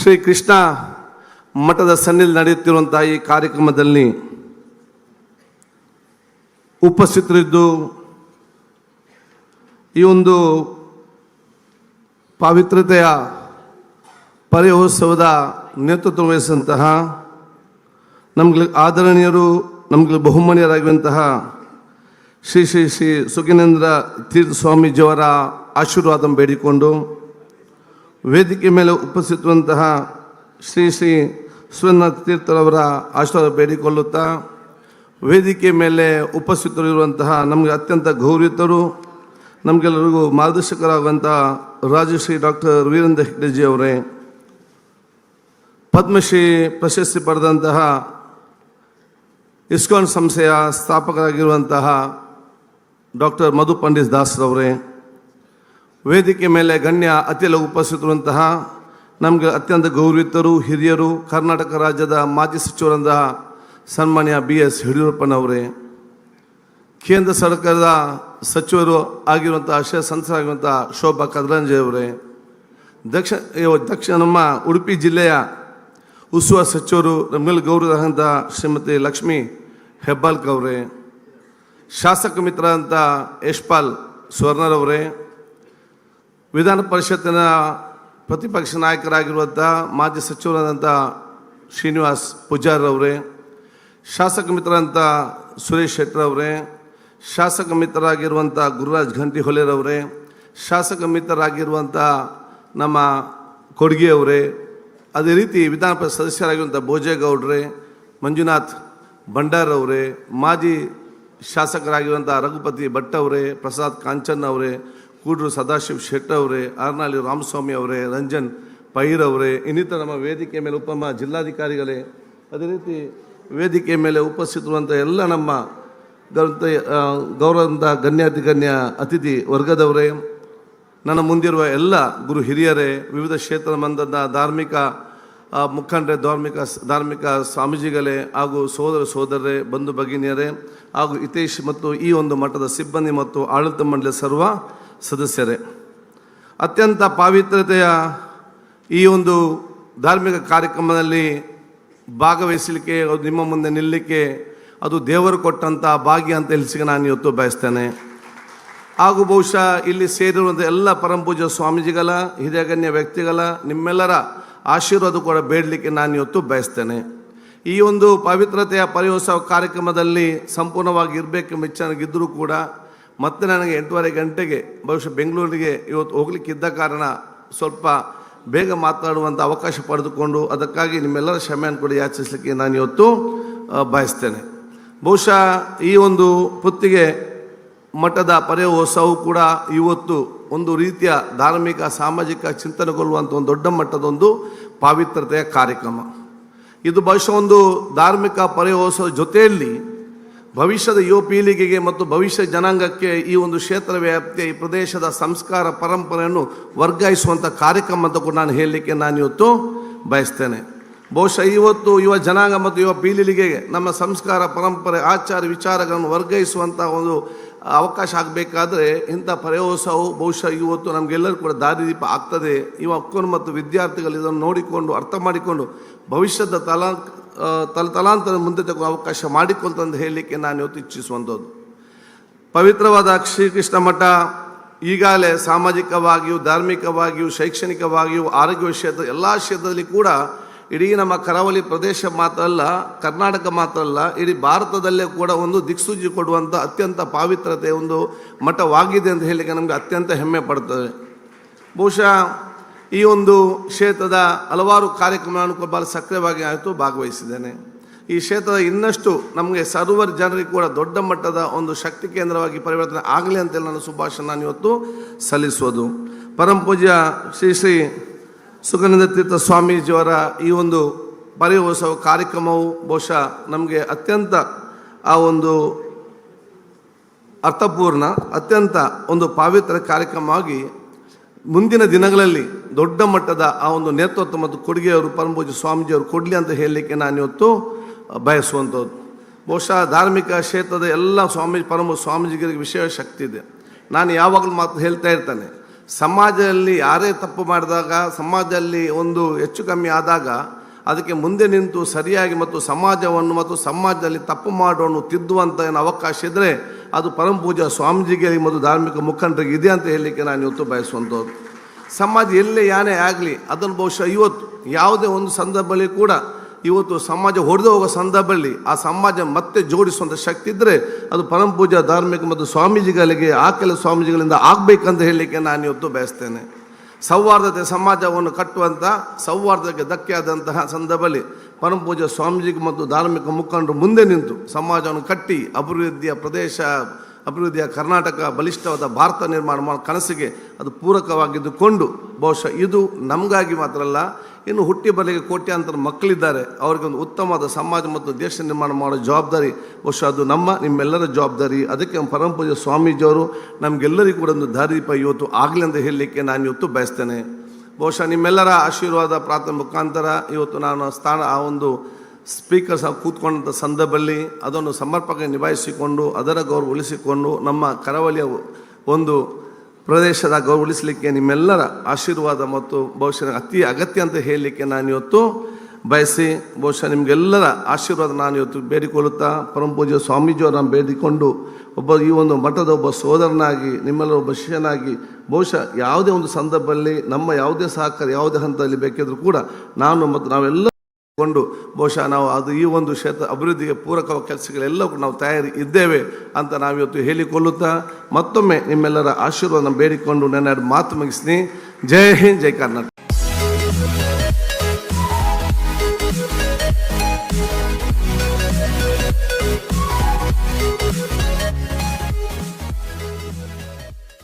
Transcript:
ಶ್ರೀ ಕೃಷ್ಣ ಮಠದ ಸನ್ನಿಧಿಯಲ್ಲಿ ನಡೆಯುತ್ತಿರುವಂತಹ ಈ ಕಾರ್ಯಕ್ರಮದಲ್ಲಿ ಉಪಸ್ಥಿತರಿದ್ದು ಈ ಒಂದು ಪಾವಿತ್ರತೆಯ ಪರಿಯೋತ್ಸವದ ನೇತೃತ್ವ ವಹಿಸಿದಂತಹ ನಮಗೆ ಆದರಣೀಯರು, ನಮಗೆ ಬಹುಮಾನ್ಯರಾಗಿರುವಂತಹ ಶ್ರೀ ಶ್ರೀ ಶ್ರೀ ಸುಖಿನೇಂದ್ರ ತೀರ್ಥ ಸ್ವಾಮೀಜಿಯವರ ಆಶೀರ್ವಾದ ಬೇಡಿಕೊಂಡು, ವೇದಿಕೆ ಮೇಲೆ ಉಪಸ್ಥಿತರುವಂತಹ ಶ್ರೀ ಶ್ರೀ ಸುರೇಂದ್ರ ತೀರ್ಥರವರ ಆಶೀರ್ವಾದ ಬೇಡಿಕೊಳ್ಳುತ್ತಾ, ವೇದಿಕೆ ಮೇಲೆ ಉಪಸ್ಥಿತರಿರುವಂತಹ ನಮಗೆ ಅತ್ಯಂತ ಗೌರವಿತರು, ನಮಗೆಲ್ಲರಿಗೂ ಮಾರ್ಗದರ್ಶಕರಾಗುವಂತಹ ರಾಜಶ್ರೀ ಡಾಕ್ಟರ್ ವೀರೇಂದ್ರ ಹೆಗ್ಡೆಜಿ ಅವರೇ, ಪದ್ಮಶ್ರೀ ಪ್ರಶಸ್ತಿ ಪಡೆದಂತಹ ಇಸ್ಕಾನ್ ಸಂಸ್ಥೆಯ ಸ್ಥಾಪಕರಾಗಿರುವಂತಹ ಡಾಕ್ಟರ್ ಮಧು ಪಂಡಿತ್ ದಾಸ್ರವರೇ, ವೇದಿಕೆ ಮೇಲೆ ಗಣ್ಯ ಅತಿಥಿಗಳು ಉಪಸ್ಥಿತರುವಂತಹ ನಮಗೆ ಅತ್ಯಂತ ಗೌರವಿತರು, ಹಿರಿಯರು, ಕರ್ನಾಟಕ ರಾಜ್ಯದ ಮಾಜಿ ಸಚಿವರಾದ ಸನ್ಮಾನ್ಯ BS ಯಡಿಯೂರಪ್ಪನವರೇ, ಕೇಂದ್ರ ಸರ್ಕಾರದ ಸಚಿವರು ಆಗಿರುವಂಥ ಸಂಸದರಾಗಿರುವಂಥ ಶೋಭಾ ಕರಂದ್ಲಾಜೆ ಅವರೇ, ದಕ್ಷಿಣ ನಮ್ಮ ಉಡುಪಿ ಜಿಲ್ಲೆಯ ಉಸ್ತುವಾರಿ ಸಚಿವರು ನಮ್ಮೆಲ್ಲ ಗೌರವದಂಥ ಶ್ರೀಮತಿ ಲಕ್ಷ್ಮೀ ಹೆಬ್ಬಾಳ್ಕರ್ ಅವರೇ, ಶಾಸಕ ಮಿತ್ರರಂಥ ಯಶ್ಪಾಲ್ ಸ್ವರ್ಣರವರೇ, ವಿಧಾನ ಪರಿಷತ್ತಿನ ಪ್ರತಿಪಕ್ಷ ನಾಯಕರಾಗಿರುವಂಥ ಮಾಜಿ ಸಚಿವರಾದಂಥ ಶ್ರೀನಿವಾಸ್ ಪೂಜಾರವರೇ, ಶಾಸಕ ಮಿತ್ರರಂಥ ಸುರೇಶ್ ಶೆಟ್ಟರವರೇ, ಶಾಸಕ ಮಿತ್ರರಾಗಿರುವಂಥ ಗುರುರಾಜ್ ಘಂಟಿಹೊಳೆರವರೇ, ಶಾಸಕ ಮಿತ್ರರಾಗಿರುವಂಥ ನಮ್ಮ ಕೊಡ್ಗಿಯವರೇ, ಅದೇ ರೀತಿ ವಿಧಾನ ಪರಿಷತ್ ಸದಸ್ಯರಾಗಿರುವಂಥ ಭೋಜೇಗೌಡ್ರೆ, ಮಂಜುನಾಥ್ ಭಂಡಾರವರೇ, ಮಾಜಿ ಶಾಸಕರಾಗಿರುವಂಥ ರಘುಪತಿ ಭಟ್ ಅವರೇ, ಪ್ರಸಾದ್ ಕಾಂಚನ್ ಅವರೇ, ಕೂಡ್ರು ಸದಾಶಿವ್ ಶೆಟ್ಟಿ ಅವರೇ, ಆರ್ನಾಳಿ ರಾಮಸ್ವಾಮಿ ಅವರೇ, ರಂಜನ್ ಪೈರ್ ಅವರೇ, ಇನ್ನಿತರ ನಮ್ಮ ವೇದಿಕೆ ಮೇಲೆ ಜಿಲ್ಲಾಧಿಕಾರಿಗಳೇ, ಅದೇ ರೀತಿ ವೇದಿಕೆ ಮೇಲೆ ಉಪಸ್ಥಿತರುವಂಥ ಎಲ್ಲ ನಮ್ಮ ಗೌರವಂತ ಗಣ್ಯ ಅತಿಥಿ ವರ್ಗದವರೇ, ನನ್ನ ಮುಂದಿರುವ ಎಲ್ಲ ಗುರು ಹಿರಿಯರೇ, ವಿವಿಧ ಕ್ಷೇತ್ರ ಮಂದದ ಧಾರ್ಮಿಕ ಮುಖಂಡರೇ, ಧಾರ್ಮಿಕ ಸ್ವಾಮೀಜಿಗಳೇ, ಹಾಗೂ ಸೋದರರೇ, ಬಂಧು ಭಗಿನಿಯರೇ, ಹಾಗೂ ಹಿತೈಷಿ ಮತ್ತು ಈ ಒಂದು ಮಠದ ಸಿಬ್ಬಂದಿ ಮತ್ತು ಆಡಳಿತ ಮಂಡಳಿಯ ಸರ್ವ ಸದಸ್ಯರೇ, ಅತ್ಯಂತ ಪಾವಿತ್ರತೆಯ ಈ ಒಂದು ಧಾರ್ಮಿಕ ಕಾರ್ಯಕ್ರಮದಲ್ಲಿ ಭಾಗವಹಿಸಲಿಕ್ಕೆ, ನಿಮ್ಮ ಮುಂದೆ ನಿಲ್ಲಲಿಕ್ಕೆ ಅದು ದೇವರು ಕೊಟ್ಟಂಥ ಭಾಗ್ಯ ಅಂತ ಹೇಳಿಸಿಗೆ ನಾನು ಇವತ್ತು ಬಯಸ್ತೇನೆ. ಹಾಗೂ ಬಹುಶಃ ಇಲ್ಲಿ ಸೇರಿರುವಂಥ ಎಲ್ಲ ಪರಮಪೂಜ್ಯ ಸ್ವಾಮೀಜಿಗಳ, ಹಿರಿಯಗಣ್ಯ ವ್ಯಕ್ತಿಗಳ, ನಿಮ್ಮೆಲ್ಲರ ಆಶೀರ್ವಾದ ಕೂಡ ಬೇಡಲಿಕ್ಕೆ ನಾನು ಇವತ್ತು ಬಯಸ್ತೇನೆ. ಈ ಒಂದು ಪವಿತ್ರತೆಯ ಪರಿಯೋತ್ಸವ ಕಾರ್ಯಕ್ರಮದಲ್ಲಿ ಸಂಪೂರ್ಣವಾಗಿ ಇರಬೇಕೆಂಬ ಇಚ್ಛೆ ನನಗಿದ್ದರೂ ಕೂಡ ಮತ್ತೆ ನನಗೆ 8:30 ಗಂಟೆಗೆ ಬಹುಶಃ ಬೆಂಗಳೂರಿಗೆ ಇವತ್ತು ಹೋಗ್ಲಿಕ್ಕಿದ್ದ ಕಾರಣ ಸ್ವಲ್ಪ ಬೇಗ ಮಾತನಾಡುವಂಥ ಅವಕಾಶ ಪಡೆದುಕೊಂಡು ಅದಕ್ಕಾಗಿ ನಿಮ್ಮೆಲ್ಲರ ಕ್ಷಮೆಯನ್ನು ಕೂಡ ಯಾಚಿಸಲಿಕ್ಕೆ ನಾನು ಇವತ್ತು ಬಯಸ್ತೇನೆ. ಬಹುಶಃ ಈ ಒಂದು ಪುತ್ತಿಗೆ ಮಠದ ಪರಿಯೋತ್ಸವವು ಕೂಡ ಇವತ್ತು ಒಂದು ರೀತಿಯ ಧಾರ್ಮಿಕ ಸಾಮಾಜಿಕ ಚಿಂತನೆಗೊಳ್ಳುವಂಥ ಒಂದು ದೊಡ್ಡ ಮಟ್ಟದ ಒಂದು ಪಾವಿತ್ರತೆಯ ಕಾರ್ಯಕ್ರಮ. ಇದು ಬಹುಶಃ ಒಂದು ಧಾರ್ಮಿಕ ಪರಿಯೋತ್ಸವದ ಜೊತೆಯಲ್ಲಿ ಭವಿಷ್ಯದ ಯುವ ಪೀಳಿಗೆಗೆ ಮತ್ತು ಭವಿಷ್ಯ ಜನಾಂಗಕ್ಕೆ ಈ ಒಂದು ಕ್ಷೇತ್ರ ವ್ಯಾಪ್ತಿಯ ಈ ಪ್ರದೇಶದ ಸಂಸ್ಕಾರ ಪರಂಪರೆಯನ್ನು ವರ್ಗಾಯಿಸುವಂಥ ಕಾರ್ಯಕ್ರಮ ಅಂತ ಕೂಡ ನಾನು ಹೇಳಲಿಕ್ಕೆ ನಾನು ಇವತ್ತು ಬಯಸ್ತೇನೆ. ಬಹುಶಃ ಇವತ್ತು ಯುವ ಜನಾಂಗ ಮತ್ತು ಯುವ ಪೀಳಿಗೆಗೆ ನಮ್ಮ ಸಂಸ್ಕಾರ ಪರಂಪರೆ ಆಚಾರ ವಿಚಾರಗಳನ್ನು ವರ್ಗಾಯಿಸುವಂಥ ಒಂದು ಅವಕಾಶ ಆಗಬೇಕಾದ್ರೆ ಇಂಥ ಪರಿಯೋತ್ಸವವು ಬಹುಶಃ ಇವತ್ತು ನಮಗೆಲ್ಲರೂ ಕೂಡ ದಾರಿದೀಪ ಆಗ್ತದೆ. ಯುವಕರು ಮತ್ತು ವಿದ್ಯಾರ್ಥಿಗಳು ಇದನ್ನು ನೋಡಿಕೊಂಡು ಅರ್ಥ ಮಾಡಿಕೊಂಡು ಭವಿಷ್ಯದ ತಲಾಂತರ ಮುಂದೆ ತಗೋ ಅವಕಾಶ ಮಾಡಿಕೊಳ್ತಂದು ಹೇಳಲಿಕ್ಕೆ ನಾನು ಇವತ್ತು ಇಚ್ಛಿಸುವಂಥದ್ದು. ಪವಿತ್ರವಾದ ಶ್ರೀಕೃಷ್ಣ ಮಠ ಈಗಾಗಲೇ ಸಾಮಾಜಿಕವಾಗಿಯೂ, ಧಾರ್ಮಿಕವಾಗಿಯೂ, ಶೈಕ್ಷಣಿಕವಾಗಿಯೂ, ಆರೋಗ್ಯ ಕ್ಷೇತ್ರ ಎಲ್ಲ ಕ್ಷೇತ್ರದಲ್ಲಿ ಕೂಡ ಇಡೀ ನಮ್ಮ ಕರಾವಳಿ ಪ್ರದೇಶ ಮಾತ್ರ ಅಲ್ಲ, ಕರ್ನಾಟಕ ಮಾತ್ರ ಅಲ್ಲ, ಇಡೀ ಭಾರತದಲ್ಲೇ ಕೂಡ ಒಂದು ದಿಕ್ಸೂಚಿ ಕೊಡುವಂಥ ಅತ್ಯಂತ ಪಾವಿತ್ರತೆ ಒಂದು ಮಠವಾಗಿದೆ ಅಂತ ಹೇಳಲಿಕ್ಕೆ ನಮಗೆ ಅತ್ಯಂತ ಹೆಮ್ಮೆ ಪಡ್ತದೆ. ಬಹುಶಃ ಈ ಒಂದು ಕ್ಷೇತ್ರದ ಹಲವಾರು ಕಾರ್ಯಕ್ರಮಗಳನ್ನು ಭಾಳ ಸಕ್ರಿಯವಾಗಿ ಭಾಗವಹಿಸಿದ್ದೇನೆ. ಈ ಕ್ಷೇತ್ರದ ಇನ್ನಷ್ಟು ನಮಗೆ ಸರ್ವರ್ ಜನರಿಗೆ ಕೂಡ ದೊಡ್ಡ ಮಟ್ಟದ ಒಂದು ಶಕ್ತಿ ಕೇಂದ್ರವಾಗಿ ಪರಿವರ್ತನೆ ಆಗಲಿ ಅಂತೇಳಿ ನಾನು ಶುಭಾಶಯ ನಾನು ಇವತ್ತು ಸಲ್ಲಿಸೋದು. ಪರಮ ಪೂಜ್ಯ ಶ್ರೀ ಶ್ರೀ ಸುಖಾನಂದ ತೀರ್ಥ ಸ್ವಾಮೀಜಿಯವರ ಈ ಒಂದು ಪರಿಯೋತ್ಸವ ಕಾರ್ಯಕ್ರಮವು ಬಹುಶಃ ನಮಗೆ ಅತ್ಯಂತ ಆ ಒಂದು ಅರ್ಥಪೂರ್ಣ, ಅತ್ಯಂತ ಒಂದು ಪಾವಿತ್ರ ಕಾರ್ಯಕ್ರಮವಾಗಿ ಮುಂದಿನ ದಿನಗಳಲ್ಲಿ ದೊಡ್ಡ ಮಟ್ಟದ ಆ ಒಂದು ನೇತೃತ್ವ ಮತ್ತು ಕೊಡುಗೆಯವರು ಪರಮಪೂಜ್ಯ ಸ್ವಾಮೀಜಿಯವರು ಕೊಡಲಿ ಅಂತ ಹೇಳಲಿಕ್ಕೆ ನಾನು ಇವತ್ತು ಬಯಸುವಂಥದ್ದು. ಬಹುಶಃ ಧಾರ್ಮಿಕ ಕ್ಷೇತ್ರದ ಎಲ್ಲ ಪರಮ ಸ್ವಾಮೀಜಿಗಳಿಗೆ ವಿಶೇಷ ಶಕ್ತಿ ಇದೆ. ನಾನು ಯಾವಾಗಲೂ ಮಾತು ಹೇಳ್ತಾ ಇರ್ತಾನೆ, ಸಮಾಜದಲ್ಲಿ ಯಾರೇ ತಪ್ಪು ಮಾಡಿದಾಗ, ಸಮಾಜದಲ್ಲಿ ಒಂದು ಹೆಚ್ಚು ಕಮ್ಮಿ ಆದಾಗ ಅದಕ್ಕೆ ಮುಂದೆ ನಿಂತು ಸರಿಯಾಗಿ ಮತ್ತು ಸಮಾಜವನ್ನು ಮತ್ತು ಸಮಾಜದಲ್ಲಿ ತಪ್ಪು ಮಾಡೋನು ತಿದ್ದುವಂಥ ಏನು ಅವಕಾಶ ಇದ್ದರೆ ಅದು ಪರಮ ಪೂಜ್ಯ ಸ್ವಾಮೀಜಿಗೆ ಮತ್ತು ಧಾರ್ಮಿಕ ಮುಖಂಡರಿಗೆ ಇದೆ ಅಂತ ಹೇಳಲಿಕ್ಕೆ ನಾನು ಇವತ್ತು ಬಯಸುವಂಥದ್ದು. ಸಮಾಜ ಎಲ್ಲೇ ಯಾನೇ ಆಗಲಿ ಅದನ್ನು ಬಹುಶಃ ಇವತ್ತು ಯಾವುದೇ ಒಂದು ಸಂದರ್ಭದಲ್ಲಿ ಕೂಡ ಇವತ್ತು ಸಮಾಜ ಹೊಡೆದು ಹೋಗೋ ಸಂದರ್ಭದಲ್ಲಿ ಆ ಸಮಾಜ ಮತ್ತೆ ಜೋಡಿಸುವಂಥ ಶಕ್ತಿ ಇದ್ದರೆ ಅದು ಪರಮ ಪೂಜ್ಯ ಧಾರ್ಮಿಕ ಮತ್ತು ಸ್ವಾಮೀಜಿಗಳಿಗೆ ಆ ಕೆಲವು ಸ್ವಾಮೀಜಿಗಳಿಂದ ಆಗಬೇಕಂತ ಹೇಳಲಿಕ್ಕೆ ನಾನು ಇವತ್ತು ಬಯಸ್ತೇನೆ. ಸೌಹಾರ್ದತೆ ಸಮಾಜವನ್ನು ಕಟ್ಟುವಂಥ, ಸೌಹಾರ್ದಕ್ಕೆ ಧಕ್ಕೆ ಆದಂತಹ ಸಂದರ್ಭದಲ್ಲಿ ಪರಮ ಪೂಜ್ಯ ಸ್ವಾಮೀಜಿಗೆ ಮತ್ತು ಧಾರ್ಮಿಕ ಮುಖಂಡರು ಮುಂದೆ ನಿಂತು ಸಮಾಜವನ್ನು ಕಟ್ಟಿ ಅಭಿವೃದ್ಧಿಯ ಪ್ರದೇಶ, ಅಭಿವೃದ್ಧಿಯ ಕರ್ನಾಟಕ, ಬಲಿಷ್ಠವಾದ ಭಾರತ ನಿರ್ಮಾಣ ಮಾಡೋ ಕನಸಿಗೆ ಅದು ಪೂರಕವಾಗಿದ್ದುಕೊಂಡು ಬಹುಶಃ ಇದು ನಮಗಾಗಿ ಮಾತ್ರ ಅಲ್ಲ, ಇನ್ನು ಹುಟ್ಟಿ ಬರಲಿಕ್ಕೆ ಕೋಟ್ಯಾಂತರ ಮಕ್ಕಳಿದ್ದಾರೆ, ಅವರಿಗೊಂದು ಉತ್ತಮವಾದ ಸಮಾಜ ಮತ್ತು ದೇಶ ನಿರ್ಮಾಣ ಮಾಡೋ ಜವಾಬ್ದಾರಿ ಬಹುಶಃ ಅದು ನಿಮ್ಮೆಲ್ಲರ ಜವಾಬ್ದಾರಿ. ಅದಕ್ಕೆ ಪರಮ ಪೂಜ್ಯ ಸ್ವಾಮೀಜಿಯವರು ನಮಗೆಲ್ಲರಿಗೂ ಕೂಡ ಒಂದು ದಾರಿದೀಪ ಇವತ್ತು ಆಗಲಿ ಅಂತ ಹೇಳಲಿಕ್ಕೆ ನಾನು ಇವತ್ತು ಬಯಸ್ತೇನೆ. ಬಹುಶಃ ನಿಮ್ಮೆಲ್ಲರ ಆಶೀರ್ವಾದ ಪ್ರಾರ್ಥನೆ ಮುಖಾಂತರ ಇವತ್ತು ನಾನು ಆ ಒಂದು ಸ್ಪೀಕರ್ ಸಹ ಕೂತ್ಕೊಂಡಂಥ ಸಂದರ್ಭದಲ್ಲಿ ಅದನ್ನು ಸಮರ್ಪಕ ನಿಭಾಯಿಸಿಕೊಂಡು ಅದರ ಗೌರವ ಉಳಿಸಿಕೊಂಡು ನಮ್ಮ ಕರಾವಳಿಯ ಒಂದು ಪ್ರದೇಶದ ಗೌರವ ಉಳಿಸಲಿಕ್ಕೆ ನಿಮ್ಮೆಲ್ಲರ ಆಶೀರ್ವಾದ ಮತ್ತು ಬಹುಶಃ ಅತಿ ಅಗತ್ಯ ಅಂತ ಹೇಳಲಿಕ್ಕೆ ನಾನು ಇವತ್ತು ಬಯಸಿ, ಬಹುಶಃ ನಿಮಗೆಲ್ಲರ ಆಶೀರ್ವಾದ ನಾನು ಇವತ್ತು ಬೇಡಿಕೊಳ್ಳುತ್ತಾ ಪರಮ ಪೂಜ್ಯ ಸ್ವಾಮೀಜಿಯವರನ್ನು ಬೇಡಿಕೊಂಡು ಈ ಒಂದು ಮಠದ ಒಬ್ಬ ಸೋದರನಾಗಿ, ನಿಮ್ಮೆಲ್ಲರ ಒಬ್ಬ ಶಿಷ್ಯನಾಗಿ ಬಹುಶಃ ಯಾವುದೇ ಒಂದು ಸಂದರ್ಭದಲ್ಲಿ ನಮ್ಮ ಯಾವುದೇ ಸಹಕಾರ ಯಾವುದೇ ಹಂತದಲ್ಲಿ ಬೇಕಿದ್ರೂ ಕೂಡ ನಾನು ಮತ್ತು ನಾವೆಲ್ಲ ಕೊಂಡು ಬಹುಶಃ ನಾವು ಅದು ಈ ಒಂದು ಕ್ಷೇತ್ರ ಅಭಿವೃದ್ಧಿಗೆ ಪೂರಕವಾದ ಕೆಲಸಗಳೆಲ್ಲವೂ ನಾವು ತಯಾರಿ ಇದ್ದೇವೆ ಅಂತ ನಾವಿವತ್ತು ಹೇಳಿಕೊಳ್ಳುತ್ತಾ ಮತ್ತೊಮ್ಮೆ ನಿಮ್ಮೆಲ್ಲರ ಆಶೀರ್ವಾದ ಬೇಡಿಕೊಂಡು ನನ್ನ ಮಾತು ಮುಗಿಸ್ತೀನಿ. ಜೈ ಹಿಂದ್, ಜೈ ಕರ್ನಾಟಕ.